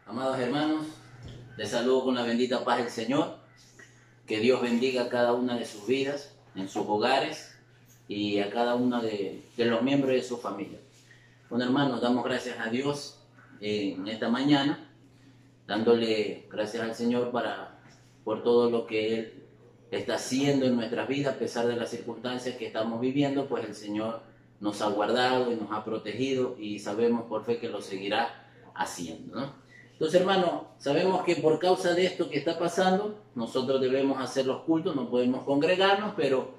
Amados hermanos, les saludo con la bendita paz del Señor. Que Dios bendiga a cada una de sus vidas, en sus hogares y a cada uno de los miembros de su familia. Bueno, hermanos, damos gracias a Dios en esta mañana, dándole gracias al Señor por todo lo que Él está haciendo en nuestras vidas, a pesar de las circunstancias que estamos viviendo. Pues el Señor nos ha guardado y nos ha protegido y sabemos por fe que lo seguirá haciendo, ¿no? Entonces, hermanos, sabemos que por causa de esto que está pasando, nosotros debemos hacer los cultos, no podemos congregarnos, pero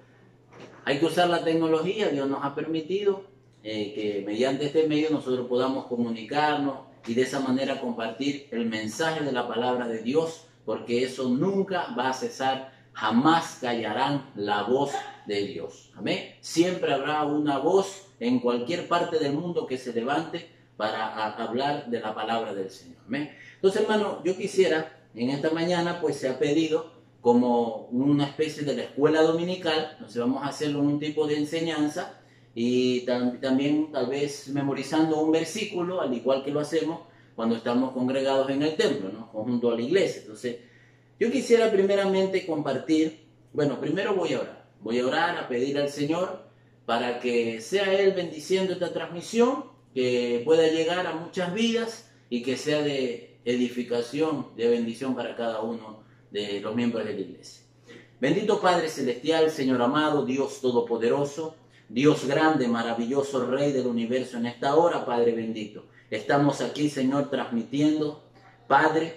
hay que usar la tecnología. Dios nos ha permitido que mediante este medio nosotros podamos comunicarnos y de esa manera compartir el mensaje de la palabra de Dios, porque eso nunca va a cesar, jamás callarán la voz de Dios. Amén. Siempre habrá una voz en cualquier parte del mundo que se levante para hablar de la palabra del Señor. ¿Amén? Entonces, hermano, yo quisiera, en esta mañana, pues se ha pedido como una especie de la escuela dominical. Entonces vamos a hacerlo en un tipo de enseñanza y también tal vez memorizando un versículo, al igual que lo hacemos cuando estamos congregados en el templo, ¿no? Junto a la iglesia. Entonces, yo quisiera primeramente compartir, bueno, primero voy a orar, a pedir al Señor para que sea Él bendiciendo esta transmisión, que pueda llegar a muchas vidas y que sea de edificación, de bendición para cada uno de los miembros de la iglesia. Bendito Padre Celestial, Señor amado, Dios Todopoderoso, Dios grande, maravilloso, Rey del universo, en esta hora, Padre bendito, estamos aquí, Señor, transmitiendo, Padre,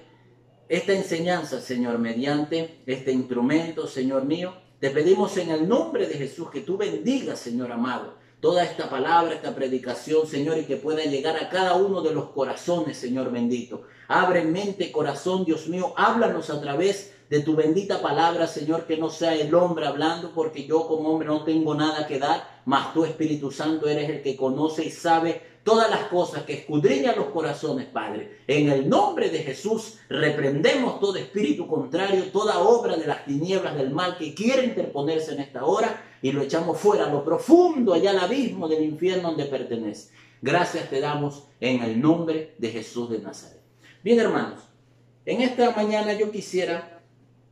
esta enseñanza, Señor, mediante este instrumento, Señor mío. Te pedimos en el nombre de Jesús que tú bendigas, Señor amado, toda esta palabra, esta predicación, Señor, y que pueda llegar a cada uno de los corazones, Señor bendito. Abre mente, corazón, Dios mío, háblanos a través de tu bendita palabra, Señor, que no sea el hombre hablando, porque yo como hombre no tengo nada que dar, mas tú, Espíritu Santo, eres el que conoce y sabe todas las cosas, que escudriñan los corazones, Padre. En el nombre de Jesús, reprendemos todo espíritu contrario, toda obra de las tinieblas del mal que quiere interponerse en esta hora, y lo echamos fuera, a lo profundo, allá al abismo del infierno donde pertenece. Gracias te damos en el nombre de Jesús de Nazaret. Bien, hermanos, en esta mañana yo quisiera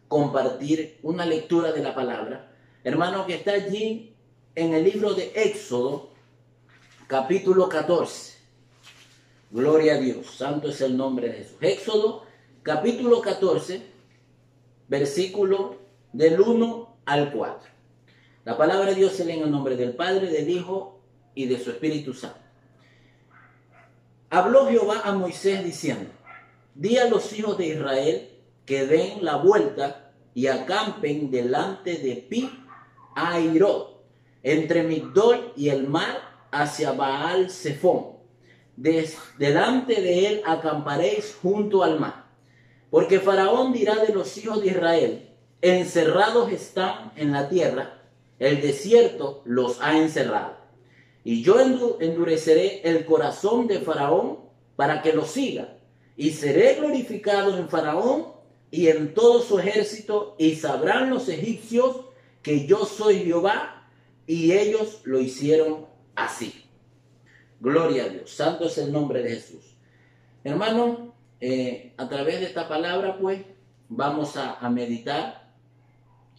compartir una lectura de la palabra, hermano, que está allí en el libro de Éxodo, capítulo 14. Gloria a Dios, santo es el nombre de Jesús. Éxodo, capítulo 14, versículo del 1 al 4. La palabra de Dios se lee en el nombre del Padre, del Hijo y de su Espíritu Santo. Habló Jehová a Moisés diciendo: di a los hijos de Israel que den la vuelta y acampen delante de Pi-Hahirot, entre Migdol y el mar, hacia Baal-Zephón. Delante de él acamparéis junto al mar. Porque Faraón dirá de los hijos de Israel: encerrados están en la tierra, el desierto los ha encerrado. Y yo endureceré el corazón de Faraón para que lo siga, y seré glorificado en Faraón y en todo su ejército, y sabrán los egipcios que yo soy Jehová. Y ellos lo hicieron así. Gloria a Dios, santo es el nombre de Jesús. Hermano, a través de esta palabra, pues, vamos a meditar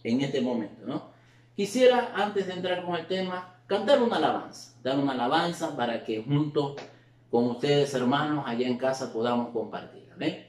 en este momento, ¿no? Quisiera, antes de entrar con el tema, cantar una alabanza, dar una alabanza para que junto con ustedes, hermanos, allá en casa podamos compartir. Amén.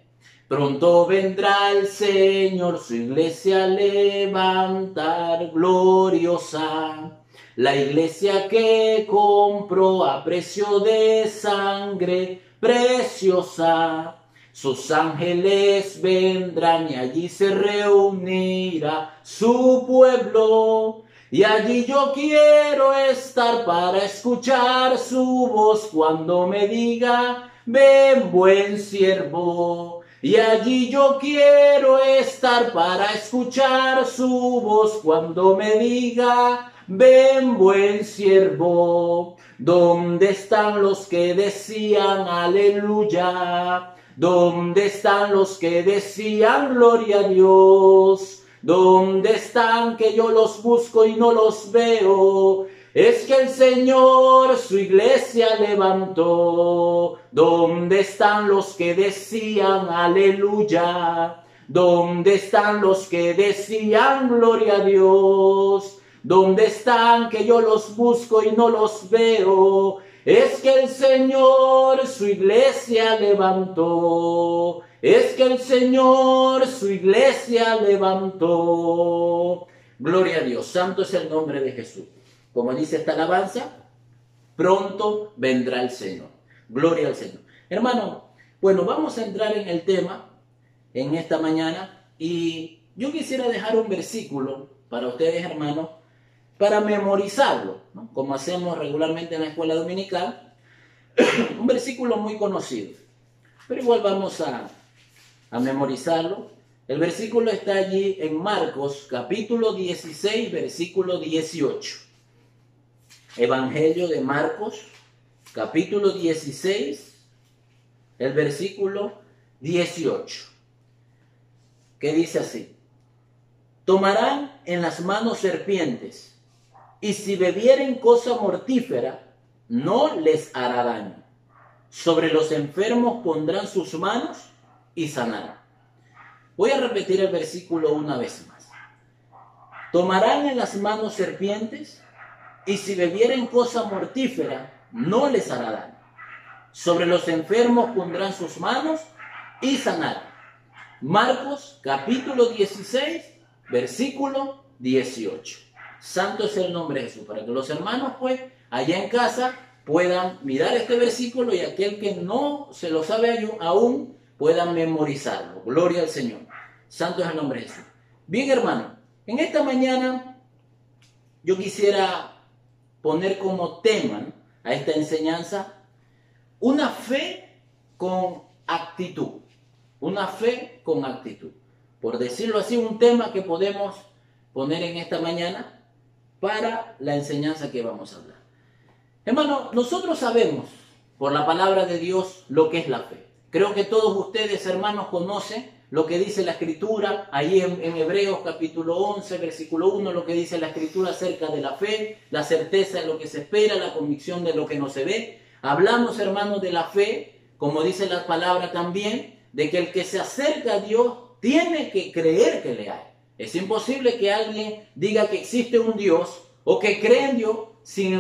Pronto vendrá el Señor, su iglesia a levantar gloriosa, la iglesia que compró a precio de sangre preciosa. Sus ángeles vendrán y allí se reunirá su pueblo. Y allí yo quiero estar para escuchar su voz cuando me diga: ven, buen siervo. Y allí yo quiero estar para escuchar su voz cuando me diga: ven, buen siervo. ¿Dónde están los que decían aleluya? ¿Dónde están los que decían gloria a Dios? ¿Dónde están que yo los busco y no los veo? Es que el Señor su iglesia levantó. ¿Dónde están los que decían aleluya? ¿Dónde están los que decían gloria a Dios? ¿Dónde están que yo los busco y no los veo? Es que el Señor su iglesia levantó. Es que el Señor su iglesia levantó. Gloria a Dios. Santo es el nombre de Jesús. Como dice esta alabanza, pronto vendrá el Señor. Gloria al Señor. Hermano, bueno, vamos a entrar en el tema en esta mañana y yo quisiera dejar un versículo para ustedes, hermanos, para memorizarlo, ¿no? Como hacemos regularmente en la escuela dominical. Un versículo muy conocido, pero igual vamos a memorizarlo. El versículo está allí en Marcos, capítulo 16, versículo 18. Evangelio de Marcos, capítulo 16, el versículo 18, que dice así: tomarán en las manos serpientes, y si bebieren cosa mortífera, no les hará daño. Sobre los enfermos pondrán sus manos y sanarán. Voy a repetir el versículo una vez más. Tomarán en las manos serpientes, y si bebieren cosa mortífera, no les hará daño. Sobre los enfermos pondrán sus manos y sanarán. Marcos capítulo 16, versículo 18. Santo es el nombre de Jesús. Para que los hermanos, pues, allá en casa puedan mirar este versículo y aquel que no se lo sabe aún puedan memorizarlo. Gloria al Señor. Santo es el nombre de Jesús. Bien, hermano, en esta mañana yo quisiera poner como tema a esta enseñanza una fe con actitud. Una fe con actitud. Por decirlo así, un tema que podemos poner en esta mañana para la enseñanza que vamos a hablar. Hermano, nosotros sabemos por la palabra de Dios lo que es la fe. Creo que todos ustedes, hermanos, conocen lo que dice la Escritura, ahí en Hebreos capítulo 11, versículo 1, lo que dice la Escritura acerca de la fe, la certeza de lo que se espera, la convicción de lo que no se ve. Hablamos, hermanos, de la fe, como dice la palabra también, de que el que se acerca a Dios tiene que creer que le hay. Es imposible que alguien diga que existe un Dios o que cree en Dios si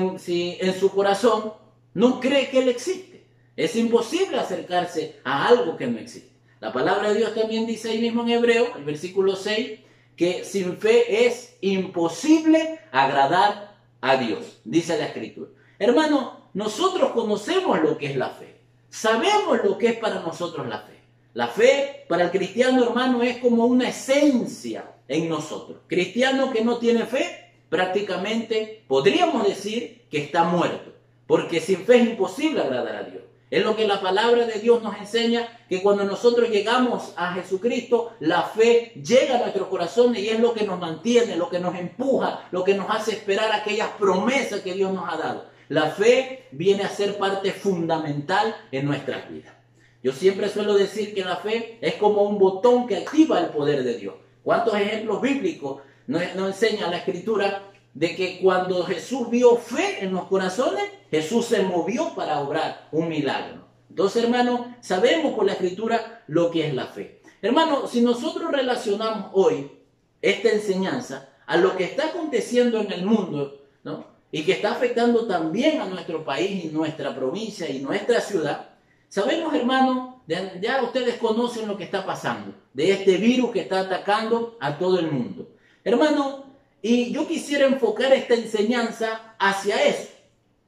en su corazón no cree que Él existe. Es imposible acercarse a algo que no existe. La palabra de Dios también dice ahí mismo en Hebreo, el versículo 6, que sin fe es imposible agradar a Dios, dice la Escritura. Hermano, nosotros conocemos lo que es la fe. Sabemos lo que es para nosotros la fe. La fe para el cristiano, hermano, es como una esencia en nosotros. Cristiano que no tiene fe, prácticamente podríamos decir que está muerto, porque sin fe es imposible agradar a Dios. Es lo que la palabra de Dios nos enseña, que cuando nosotros llegamos a Jesucristo, la fe llega a nuestro corazón y es lo que nos mantiene, lo que nos empuja, lo que nos hace esperar aquellas promesas que Dios nos ha dado. La fe viene a ser parte fundamental en nuestras vidas. Yo siempre suelo decir que la fe es como un botón que activa el poder de Dios. ¿Cuántos ejemplos bíblicos nos enseña la Escritura de que cuando Jesús vio fe en los corazones, Jesús se movió para obrar un milagro? Entonces, hermano, sabemos por la Escritura lo que es la fe. Hermano, si nosotros relacionamos hoy esta enseñanza a lo que está aconteciendo en el mundo, ¿no? Y que está afectando también a nuestro país y nuestra provincia y nuestra ciudad, sabemos, hermano, ya ustedes conocen lo que está pasando, de este virus que está atacando a todo el mundo. Hermano, y yo quisiera enfocar esta enseñanza hacia eso,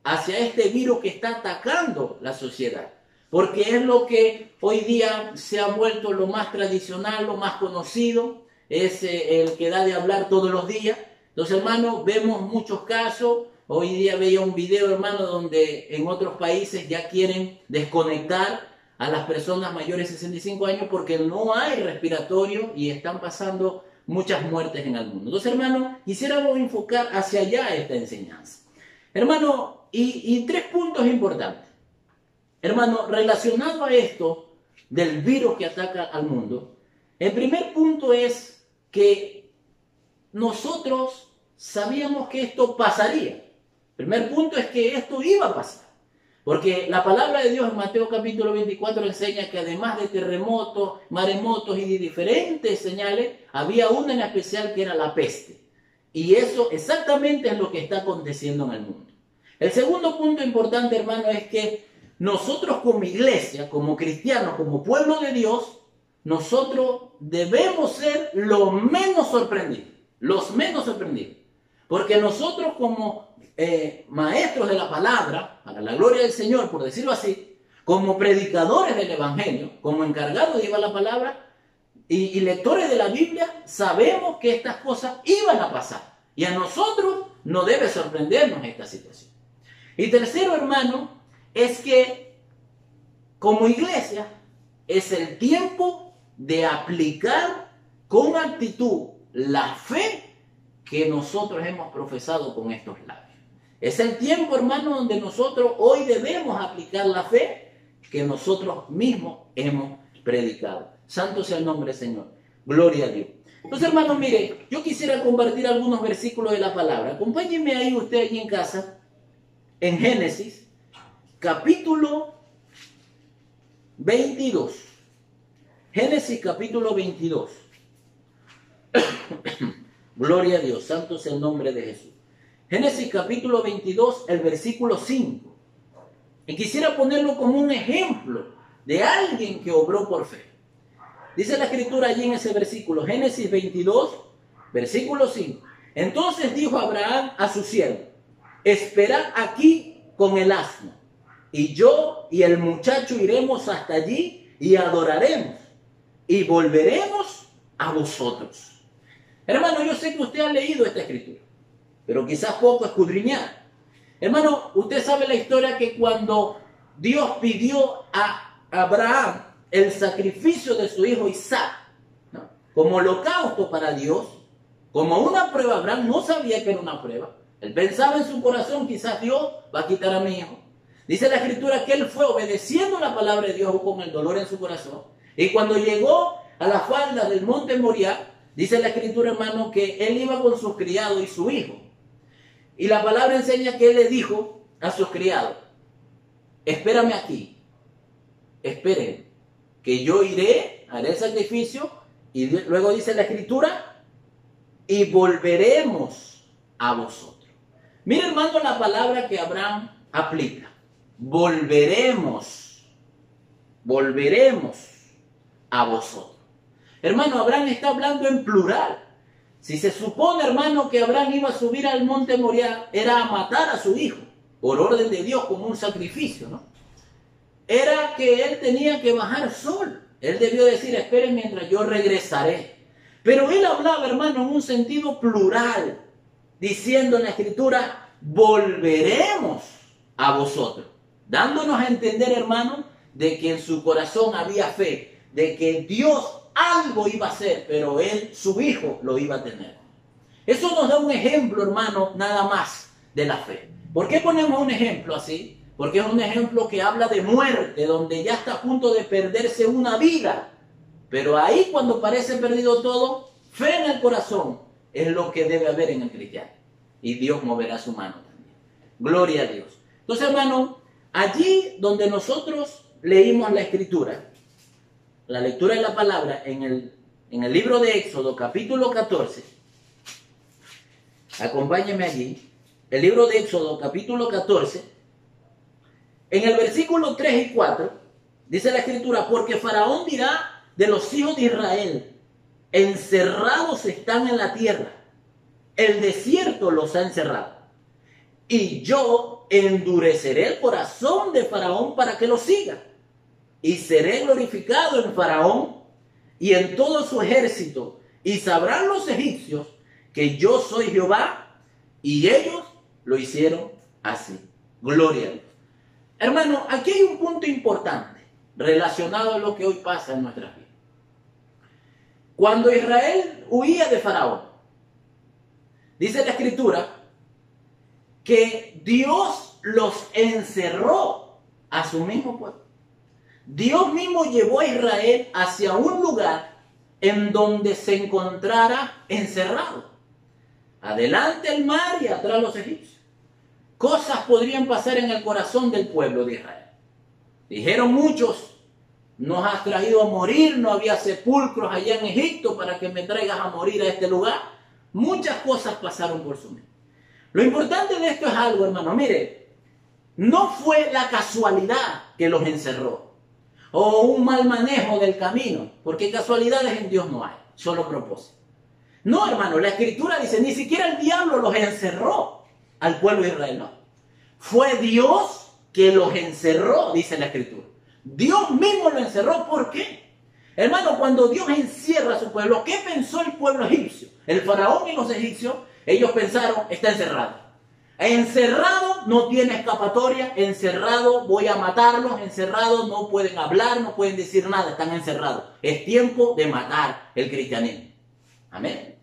hacia este virus que está atacando la sociedad, porque es lo que hoy día se ha vuelto lo más tradicional, lo más conocido, es el que da de hablar todos los días. Entonces, hermano, vemos muchos casos. Hoy día veía un video, hermano, donde en otros países ya quieren desconectar a las personas mayores de 65 años porque no hay respiratorio y están pasando muchas muertes en el mundo. Entonces, hermano, quisiéramos enfocar hacia allá esta enseñanza. Hermano, y 3 puntos importantes. Hermano, relacionado a esto del virus que ataca al mundo, el primer punto es que nosotros sabíamos que esto pasaría. Primer punto es que esto iba a pasar. Porque la palabra de Dios en Mateo capítulo 24 enseña que además de terremotos, maremotos y de diferentes señales, había una en especial que era la peste. Y eso exactamente es lo que está aconteciendo en el mundo. El segundo punto importante, hermano, es que nosotros como iglesia, como cristianos, como pueblo de Dios, nosotros debemos ser los menos sorprendidos. Porque nosotros como maestros de la palabra, para la gloria del Señor, por decirlo así, como predicadores del Evangelio, como encargados de llevar la palabra y lectores de la Biblia, sabemos que estas cosas iban a pasar. Y a nosotros no debe sorprendernos esta situación. Y tercero, hermano, es que como iglesia es el tiempo de aplicar con actitud la fe que nosotros hemos profesado con estos labios. Es el tiempo, hermano, donde nosotros hoy debemos aplicar la fe que nosotros mismos hemos predicado. Santo sea el nombre del Señor. Gloria a Dios. Entonces, hermano, mire, yo quisiera compartir algunos versículos de la palabra. Acompáñenme ahí usted allí en casa, en Génesis, capítulo 22. Génesis, capítulo 22. Gloria a Dios, santo sea el nombre de Jesús. Génesis capítulo 22, el versículo 5. Y quisiera ponerlo como un ejemplo de alguien que obró por fe. Dice la escritura allí en ese versículo, Génesis 22, versículo 5. Entonces dijo Abraham a su siervo, esperad aquí con el asno, y yo y el muchacho iremos hasta allí y adoraremos, y volveremos a vosotros. Hermano, yo sé que usted ha leído esta escritura, pero quizás poco escudriñar. Hermano, usted sabe la historia que cuando Dios pidió a Abraham el sacrificio de su hijo Isaac, ¿no?, como holocausto para Dios, como una prueba, Abraham no sabía que era una prueba. Él pensaba en su corazón, quizás Dios va a quitar a mi hijo. Dice la escritura que él fue obedeciendo la palabra de Dios con el dolor en su corazón. Y cuando llegó a la falda del monte Moriah, dice la escritura, hermano, que él iba con sus criados y su hijo. Y la palabra enseña que él le dijo a sus criados, espérame aquí, esperen, que yo iré, haré el sacrificio, y luego dice la escritura, y volveremos a vosotros. Mira, hermano, la palabra que Abraham aplica, volveremos a vosotros. Hermano, Abraham está hablando en plural. Si se supone, hermano, que Abraham iba a subir al monte Moriah, era a matar a su hijo, por orden de Dios, como un sacrificio, ¿no? Era que él tenía que bajar solo. Él debió decir, esperen mientras yo regresaré. Pero él hablaba, hermano, en un sentido plural, diciendo en la escritura, volveremos a vosotros. Dándonos a entender, hermano, de que en su corazón había fe, de que Dios algo iba a hacer, pero él, su hijo, lo iba a tener. Eso nos da un ejemplo, hermano, nada más de la fe. ¿Por qué ponemos un ejemplo así? Porque es un ejemplo que habla de muerte, donde ya está a punto de perderse una vida. Pero ahí, cuando parece perdido todo, fe en el corazón es lo que debe haber en el cristiano. Y Dios moverá su mano también. Gloria a Dios. Entonces, hermano, allí donde nosotros leímos la escritura, la lectura de la palabra en el libro de Éxodo, capítulo 14. Acompáñenme allí. El libro de Éxodo, capítulo 14. En el versículo 3 y 4, dice la escritura, porque Faraón dirá de los hijos de Israel, encerrados están en la tierra, el desierto los ha encerrado. Y yo endureceré el corazón de Faraón para que lo siga. Y seré glorificado en Faraón y en todo su ejército. Y sabrán los egipcios que yo soy Jehová. Y ellos lo hicieron así. Gloria a Dios. Hermano, aquí hay un punto importante relacionado a lo que hoy pasa en nuestras vidas. Cuando Israel huía de Faraón, dice la escritura que Dios los encerró a su mismo pueblo. Dios mismo llevó a Israel hacia un lugar en donde se encontrara encerrado. Adelante el mar y atrás los egipcios. cosas podrían pasar en el corazón del pueblo de Israel. Dijeron muchos, nos has traído a morir, no había sepulcros allá en Egipto para que me traigas a morir a este lugar. Muchas cosas pasaron por su mente. Lo importante de esto es algo, hermano, mire, no fue la casualidad que los encerró, o un mal manejo del camino, porque casualidades en Dios no hay, solo propósito. No, hermano, la Escritura dice, ni siquiera el diablo los encerró al pueblo de Israel, no. Fue Dios que los encerró, dice la Escritura. Dios mismo lo encerró, ¿por qué? Hermano, cuando Dios encierra a su pueblo, ¿qué pensó el pueblo egipcio? El faraón y los egipcios, ellos pensaron, está encerrado. Encerrado no tiene escapatoria, encerrado voy a matarlos, encerrado no pueden hablar, no pueden decir nada, están encerrados. Es tiempo de matar el cristianismo. Amén.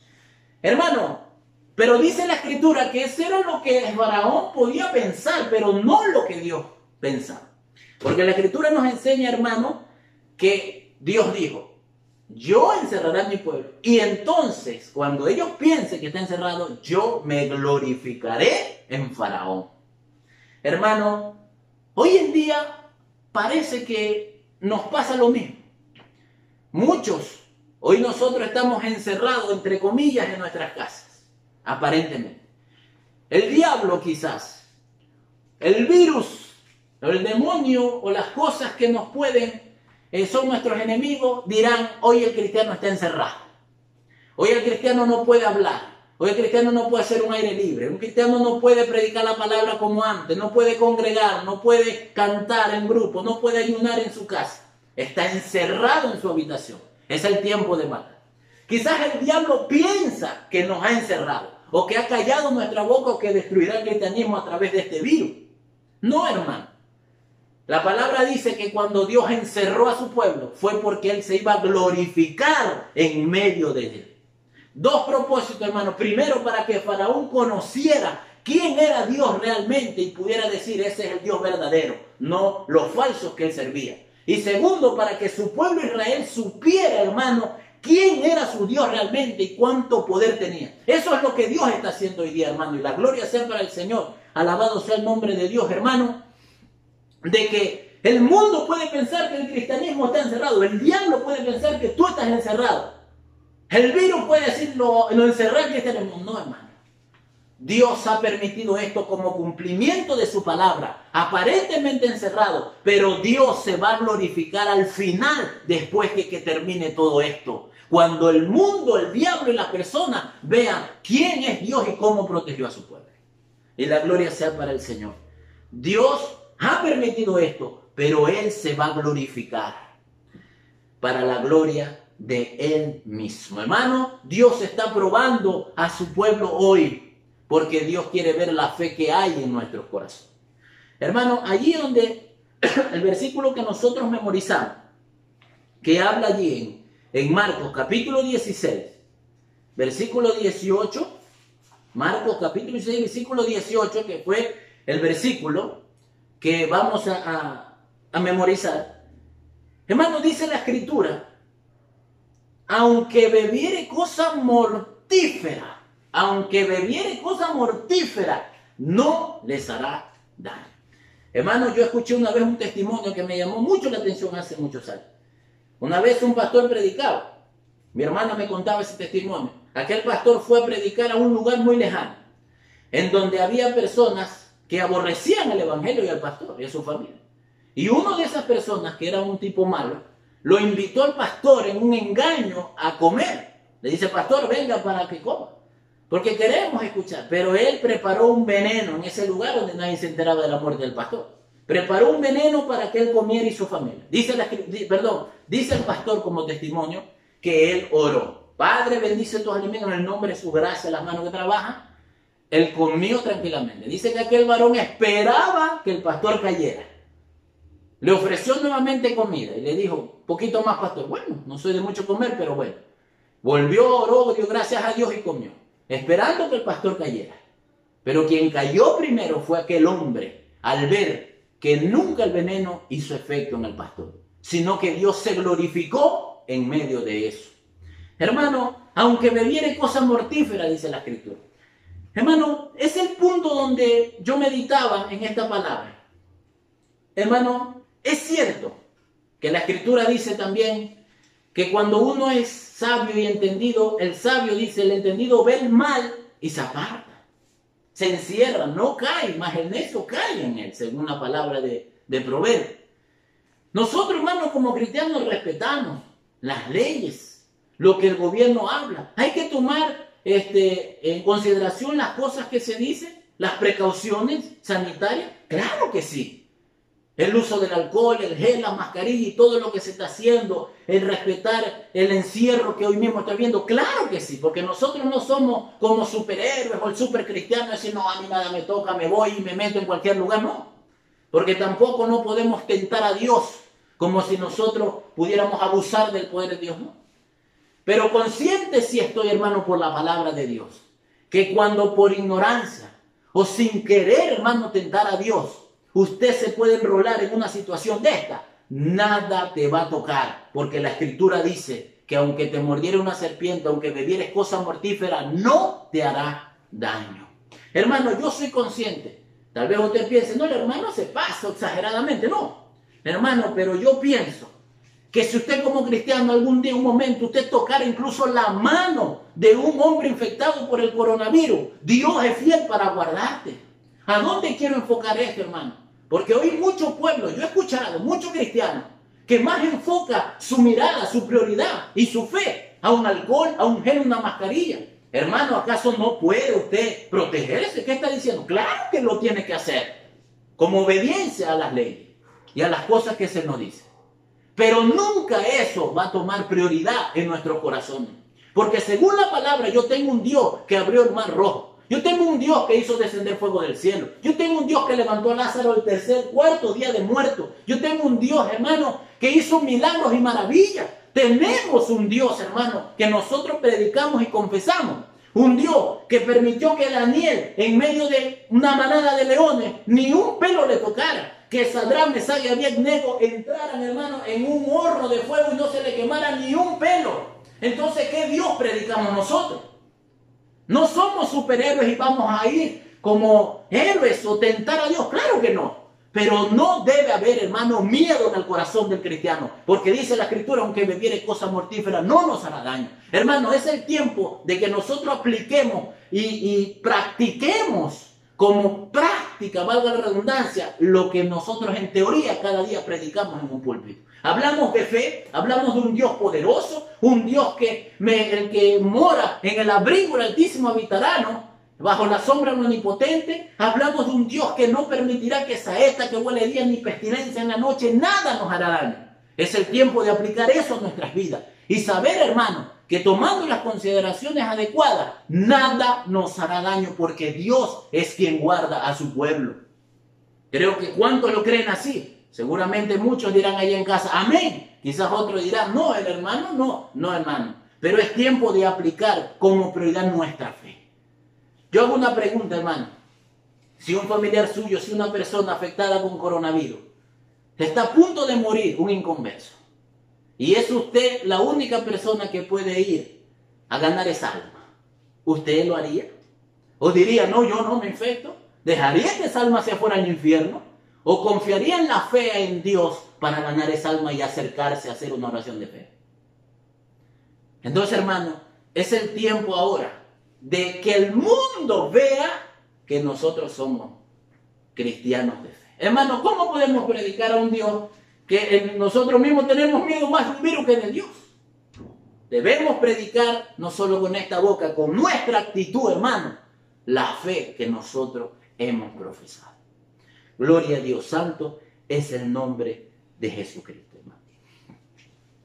Hermano, pero dice la Escritura que eso era lo que el faraón podía pensar, pero no lo que Dios pensaba. Porque la Escritura nos enseña, hermano, que Dios dijo, yo encerraré a mi pueblo. Y entonces, cuando ellos piensen que está encerrado, yo me glorificaré en Faraón. Hermano, hoy en día parece que nos pasa lo mismo. Muchos, hoy nosotros estamos encerrados, entre comillas, en nuestras casas, aparentemente. El diablo quizás, el virus, el demonio o las cosas que nos pueden son nuestros enemigos, dirán, hoy el cristiano está encerrado. Hoy el cristiano no puede hablar. Hoy el cristiano no puede hacer un aire libre. Un cristiano no puede predicar la palabra como antes. No puede congregar, no puede cantar en grupo, no puede ayunar en su casa. Está encerrado en su habitación. Es el tiempo de matar. Quizás el diablo piensa que nos ha encerrado, o que ha callado nuestra boca, o que destruirá el cristianismo a través de este virus. No, hermano. La palabra dice que cuando Dios encerró a su pueblo fue porque Él se iba a glorificar en medio de él. Dos propósitos, hermano. Primero, para que Faraón conociera quién era Dios realmente y pudiera decir, ese es el Dios verdadero, no los falsos que Él servía. Y segundo, para que su pueblo Israel supiera, hermano, quién era su Dios realmente y cuánto poder tenía. Eso es lo que Dios está haciendo hoy día, hermano. Y la gloria sea para el Señor. Alabado sea el nombre de Dios, hermano. De que el mundo puede pensar que el cristianismo está encerrado. El diablo puede pensar que tú estás encerrado. El virus puede decir lo encerrado el cristianismo. No, hermano. Dios ha permitido esto como cumplimiento de su palabra. Aparentemente encerrado. Pero Dios se va a glorificar al final, después de que termine todo esto. Cuando el mundo, el diablo y las personas vean quién es Dios y cómo protegió a su pueblo. Y la gloria sea para el Señor. Dios ha permitido esto, pero Él se va a glorificar para la gloria de Él mismo. Hermano, Dios está probando a su pueblo hoy, porque Dios quiere ver la fe que hay en nuestros corazones. Hermano, allí donde el versículo que nosotros memorizamos, que habla allí en Marcos capítulo 16, versículo 18, Marcos capítulo 16, versículo 18, que fue el versículo que vamos a memorizar. Hermano, dice la Escritura, aunque bebiere cosa mortífera, no les hará daño. Hermano, yo escuché una vez un testimonio que me llamó mucho la atención hace muchos años. Una vez un pastor predicaba, mi hermana me contaba ese testimonio. Aquel pastor fue a predicar a un lugar muy lejano, en donde había personas que aborrecían el evangelio y al pastor y a su familia. Y uno de esas personas, que era un tipo malo, lo invitó al pastor en un engaño a comer. Le dice, pastor, venga para que coma, porque queremos escuchar. Pero él preparó un veneno en ese lugar donde nadie se enteraba de la muerte del pastor. Preparó un veneno para que él comiera y su familia. Dice el pastor como testimonio que él oró. Padre, bendice tus alimentos en el nombre de su gracia, las manos que trabajan. Él comió tranquilamente. Dice que aquel varón esperaba que el pastor cayera. Le ofreció nuevamente comida y le dijo, poquito más, pastor. Bueno, no soy de mucho comer, pero bueno. Volvió, oró, dio gracias a Dios y comió, esperando que el pastor cayera. Pero quien cayó primero fue aquel hombre, al ver que nunca el veneno hizo efecto en el pastor, sino que Dios se glorificó en medio de eso. Hermano, aunque bebiere cosa mortífera, dice la Escritura, Hermano, es el punto donde yo meditaba en esta palabra. Hermano, es cierto que la Escritura dice también que cuando uno es sabio y entendido, el sabio dice, el entendido ve el mal y se aparta. Se encierra, no cae, mas el necio cae en él, según la palabra de Proverbio. Nosotros, hermanos, como cristianos respetamos las leyes, lo que el gobierno habla. Hay que tomar en consideración las cosas que se dicen, las precauciones sanitarias. Claro que sí. El uso del alcohol, el gel, la mascarilla y todo lo que se está haciendo, el respetar el encierro que hoy mismo está viendo. Claro que sí, porque nosotros no somos como superhéroes o el supercristiano, decir, no, a mí nada me toca, me voy y me meto en cualquier lugar. No, porque tampoco no podemos tentar a Dios como si nosotros pudiéramos abusar del poder de Dios, no. Pero consciente sí estoy, hermano, por la palabra de Dios, que cuando por ignorancia o sin querer, hermano, tentar a Dios, usted se puede enrolar en una situación de esta, nada te va a tocar, porque la Escritura dice que aunque te mordiera una serpiente, aunque bebieres cosa mortífera, no te hará daño. Hermano, yo soy consciente. Tal vez usted piense, no, el hermano se pasa exageradamente. No, hermano, pero yo pienso que si usted como cristiano algún día, un momento, usted tocara incluso la mano de un hombre infectado por el coronavirus, Dios es fiel para guardarte. ¿A dónde quiero enfocar esto, hermano? Porque hoy muchos pueblos, yo he escuchado muchos cristianos que más enfoca su mirada, su prioridad y su fe a un alcohol, a un gel, una mascarilla. Hermano, ¿acaso no puede usted protegerse? ¿Qué está diciendo? Claro que lo tiene que hacer, como obediencia a las leyes y a las cosas que se nos dicen. Pero nunca eso va a tomar prioridad en nuestros corazones. Porque según la palabra, yo tengo un Dios que abrió el mar rojo. Yo tengo un Dios que hizo descender fuego del cielo. Yo tengo un Dios que levantó a Lázaro el cuarto día de muerto. Yo tengo un Dios, hermano, que hizo milagros y maravillas. Tenemos un Dios, hermano, que nosotros predicamos y confesamos. Un Dios que permitió que Daniel, en medio de una manada de leones, ni un pelo le tocara. Que Sadrach, Mesach y Abed-nego entraran, hermano, en un horno de fuego y no se le quemara ni un pelo. Entonces, ¿qué Dios predicamos nosotros? No somos superhéroes y vamos a ir como héroes o tentar a Dios. Claro que no. Pero no debe haber, hermano, miedo en el corazón del cristiano. Porque dice la Escritura, aunque bebiere cosa mortífera, no nos hará daño. Hermano, es el tiempo de que nosotros apliquemos y practiquemos como práctica, valga la redundancia, lo que nosotros en teoría cada día predicamos en un púlpito. Hablamos de fe, hablamos de un Dios poderoso, un Dios el que mora en el abrigo del Altísimo habitará, ¿no? Bajo la sombra del Omnipotente. Hablamos de un Dios que no permitirá que saeta, que huele día, ni pestilencia en la noche, nada nos hará daño. Es el tiempo de aplicar eso a nuestras vidas y saber, hermano, que tomando las consideraciones adecuadas, nada nos hará daño porque Dios es quien guarda a su pueblo. Creo que ¿cuántos lo creen así? Seguramente muchos dirán allá en casa, amén. Quizás otros dirán, no, el hermano, no, hermano. Pero es tiempo de aplicar como prioridad nuestra fe. Yo hago una pregunta, hermano. Si un familiar suyo, si una persona afectada con coronavirus, está a punto de morir, un inconverso, y es usted la única persona que puede ir a ganar esa alma, ¿usted lo haría? ¿O diría, no, yo no me infecto? ¿Dejaría que esa alma se fuera al infierno? ¿O confiaría en la fe en Dios para ganar esa alma y acercarse a hacer una oración de fe? Entonces, hermano, es el tiempo ahora de que el mundo vea que nosotros somos cristianos de fe. Hermano, ¿cómo podemos predicar a un Dios que nosotros mismos tenemos miedo más de un virus que de Dios? Debemos predicar no solo con esta boca, con nuestra actitud, hermano, la fe que nosotros hemos profesado. Gloria a Dios santo es el nombre de Jesucristo, hermano.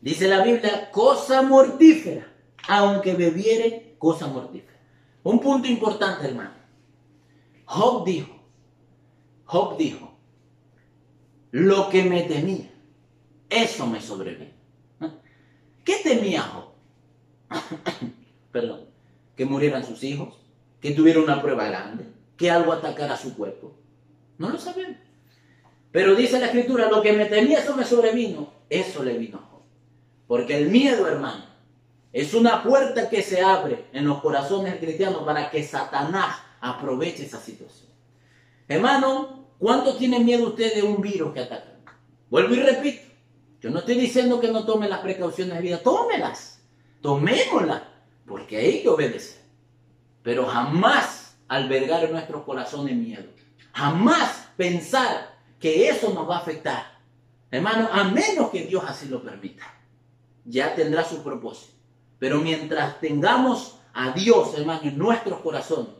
Dice la Biblia, cosa mortífera, aunque bebiere cosa mortífera. Un punto importante, hermano. Job dijo, lo que me temía, eso me sobrevino. ¿Qué temía Job? Perdón, que murieran sus hijos, que tuviera una prueba grande, que algo atacara a su cuerpo. No lo sabemos. Pero dice la Escritura, lo que me temía, eso me sobrevino. Eso le vino a Job. Porque el miedo, hermano, es una puerta que se abre en los corazones cristianos para que Satanás aproveche esa situación. Hermano, ¿cuánto tiene miedo usted de un virus que ataca? Vuelvo y repito, yo no estoy diciendo que no tome las precauciones de vida, tómelas, tomémoslas, porque hay que obedecer. Pero jamás albergar en nuestros corazones miedo, jamás pensar que eso nos va a afectar. Hermano, a menos que Dios así lo permita, ya tendrá su propósito. Pero mientras tengamos a Dios, hermano, en nuestros corazones,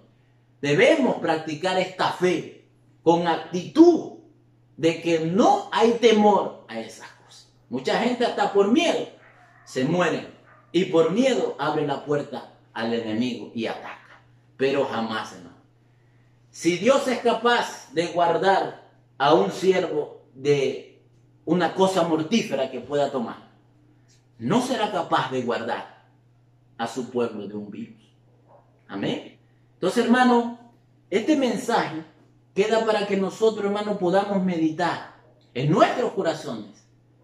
debemos practicar esta fe con actitud de que no hay temor a esas cosas. Mucha gente hasta por miedo se muere y por miedo abre la puerta al enemigo y ataca. Pero jamás, hermano. Si Dios es capaz de guardar a un siervo de una cosa mortífera que pueda tomar, ¿no será capaz de guardar a su pueblo de un virus? Amén. Entonces, hermano, este mensaje queda para que nosotros, hermano, podamos meditar en nuestros corazones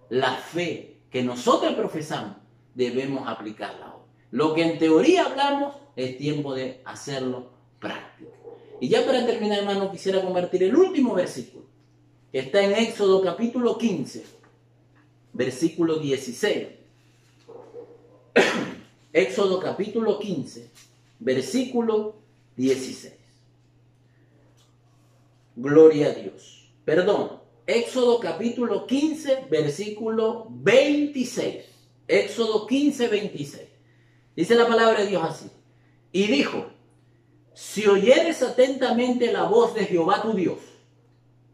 la fe que nosotros profesamos, debemos aplicarla hoy. Lo que en teoría hablamos es tiempo de hacerlo práctico. Y ya para terminar, hermano, quisiera convertir el último versículo, que está en Éxodo capítulo 15, versículo 16. Éxodo capítulo 15, versículo 16. Gloria a Dios. Perdón, Éxodo capítulo 15, versículo 26. Éxodo 15, 26. Dice la palabra de Dios así. Y dijo, si oyeres atentamente la voz de Jehová tu Dios,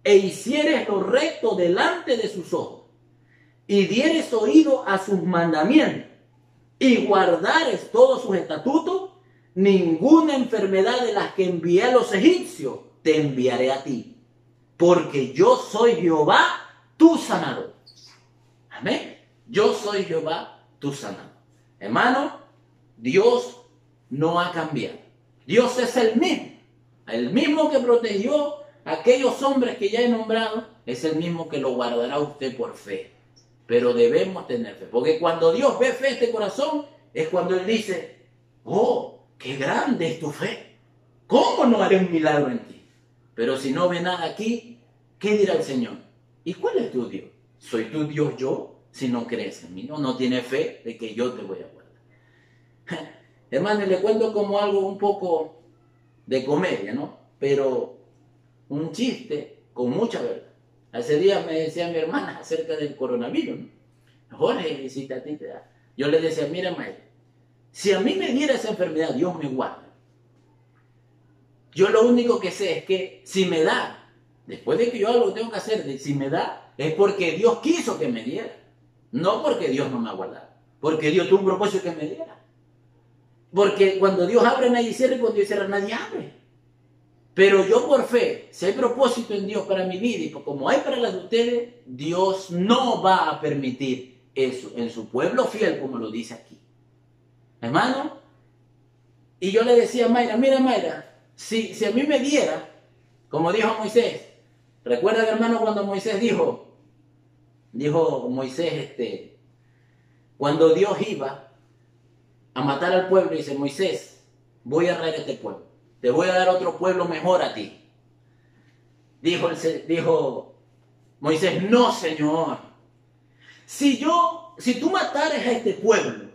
e hicieres lo recto delante de sus ojos, y dieres oído a sus mandamientos, y guardares todos sus estatutos, ninguna enfermedad de las que envié a los egipcios te enviaré a ti, porque yo soy Jehová tu sanador. Amén. Yo soy Jehová tu sanador. Hermano, Dios no ha cambiado. Dios es el mismo que protegió a aquellos hombres que ya he nombrado, es el mismo que lo guardará usted por fe. Pero debemos tener fe, porque cuando Dios ve fe en este corazón, es cuando Él dice, oh, qué grande es tu fe. ¿Cómo no haré un milagro en ti? Pero si no ve nada aquí, ¿qué dirá el Señor? ¿Y cuál es tu Dios? ¿Soy tu Dios yo? Si no crees en mí, no tiene fe de que yo te voy a guardar. Hermano, le cuento como algo un poco de comedia, ¿no? Pero un chiste con mucha verdad. Hace días me decía mi hermana acerca del coronavirus, ¿no? Jorge, si a ti te da. Yo le decía, mira, Mayra, si a mí me diera esa enfermedad, Dios me guarda. Yo lo único que sé es que si me da, después de que yo hago lo que tengo que hacer, si me da, es porque Dios quiso que me diera. No porque Dios no me ha guardado. Porque Dios tuvo un propósito que me diera. Porque cuando Dios abre nadie cierra y cuando Dios cierra nadie abre. Pero yo por fe, si hay propósito en Dios para mi vida y como hay para las de ustedes, Dios no va a permitir eso en su pueblo fiel, como lo dice aquí. Hermano, y yo le decía a Mayra, mira Mayra, si a mí me diera, como dijo Moisés, recuerda hermano cuando Moisés dijo Moisés, cuando Dios iba a matar al pueblo, dice, Moisés, voy a arreglar este pueblo, te voy a dar otro pueblo mejor a ti. Dijo Moisés, no Señor, si tú mataras a este pueblo,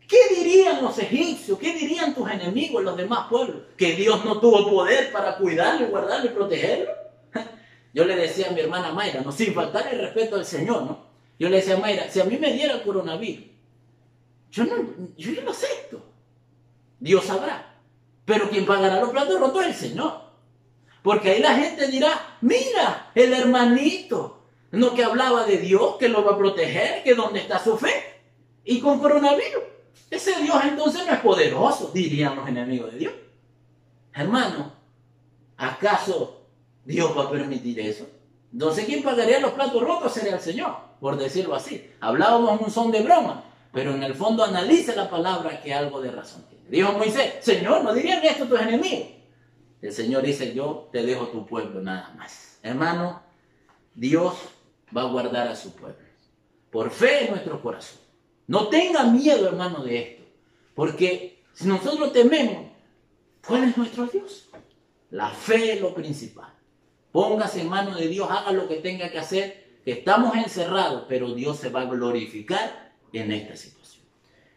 ¿qué dirían los egipcios? ¿Qué dirían tus enemigos, los demás pueblos? ¿Que Dios no tuvo poder para cuidarlo, guardarlo y protegerlo? Yo le decía a mi hermana Mayra, no, sin faltar el respeto al Señor, ¿no? Yo le decía a Mayra, si a mí me diera el coronavirus, yo lo acepto. Dios sabrá. Pero quien pagará los platos rotos es el Señor. Porque ahí la gente dirá, mira, el hermanito, no que hablaba de Dios, que lo va a proteger, que dónde está su fe. Y con coronavirus, ese Dios entonces no es poderoso, dirían los enemigos de Dios. Hermano, ¿acaso Dios va a permitir eso? Entonces, ¿quién pagaría los platos rotos? Sería el Señor, por decirlo así. Hablábamos un son de broma, pero en el fondo analiza la palabra que algo de razón tiene. Dijo Moisés, Señor, ¿no dirían esto tus enemigos? El Señor dice, yo te dejo tu pueblo nada más. Hermano, Dios va a guardar a su pueblo. Por fe en nuestro corazón. No tenga miedo, hermano, de esto. Porque si nosotros tememos, ¿Cuál es nuestro Dios? La fe es lo principal. Póngase en manos de Dios, haga lo que tenga que hacer, que estamos encerrados, pero Dios se va a glorificar en esta situación.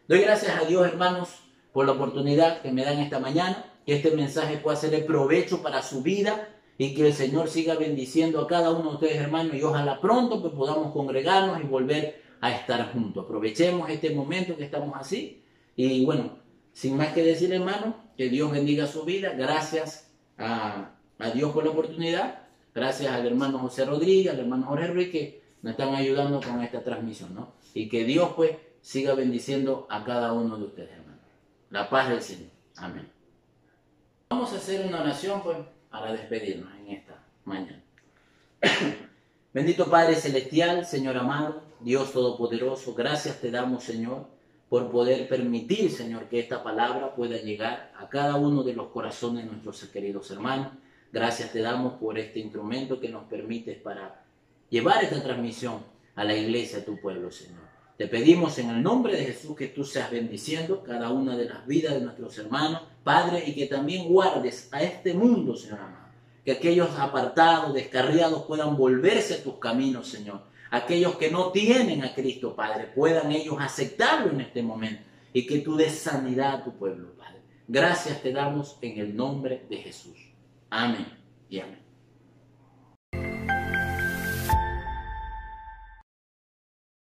Doy gracias a Dios, hermanos, por la oportunidad que me dan esta mañana, que este mensaje pueda ser de provecho para su vida y que el Señor siga bendiciendo a cada uno de ustedes, hermanos, y ojalá pronto pues, podamos congregarnos y volver a estar juntos. Aprovechemos este momento que estamos así y bueno, sin más que decir, hermanos, que Dios bendiga su vida. Gracias a Dios por la oportunidad. Gracias al hermano José Rodríguez, al hermano Jorge Enrique, que nos están ayudando con esta transmisión, ¿no? Y que Dios, pues, siga bendiciendo a cada uno de ustedes, hermanos. La paz del Señor. Amén. Vamos a hacer una oración, pues, para despedirnos en esta mañana. Bendito Padre Celestial, Señor amado, Dios Todopoderoso, gracias te damos, Señor, por poder permitir, Señor, que esta palabra pueda llegar a cada uno de los corazones de nuestros queridos hermanos. Gracias te damos por este instrumento que nos permites para llevar esta transmisión a la iglesia, a tu pueblo, Señor. Te pedimos en el nombre de Jesús que tú seas bendiciendo cada una de las vidas de nuestros hermanos, Padre, y que también guardes a este mundo, Señor amado. Que aquellos apartados, descarriados puedan volverse a tus caminos, Señor. Aquellos que no tienen a Cristo, Padre, puedan ellos aceptarlo en este momento y que tú des sanidad a tu pueblo, Padre. Gracias te damos en el nombre de Jesús. Amén y amén.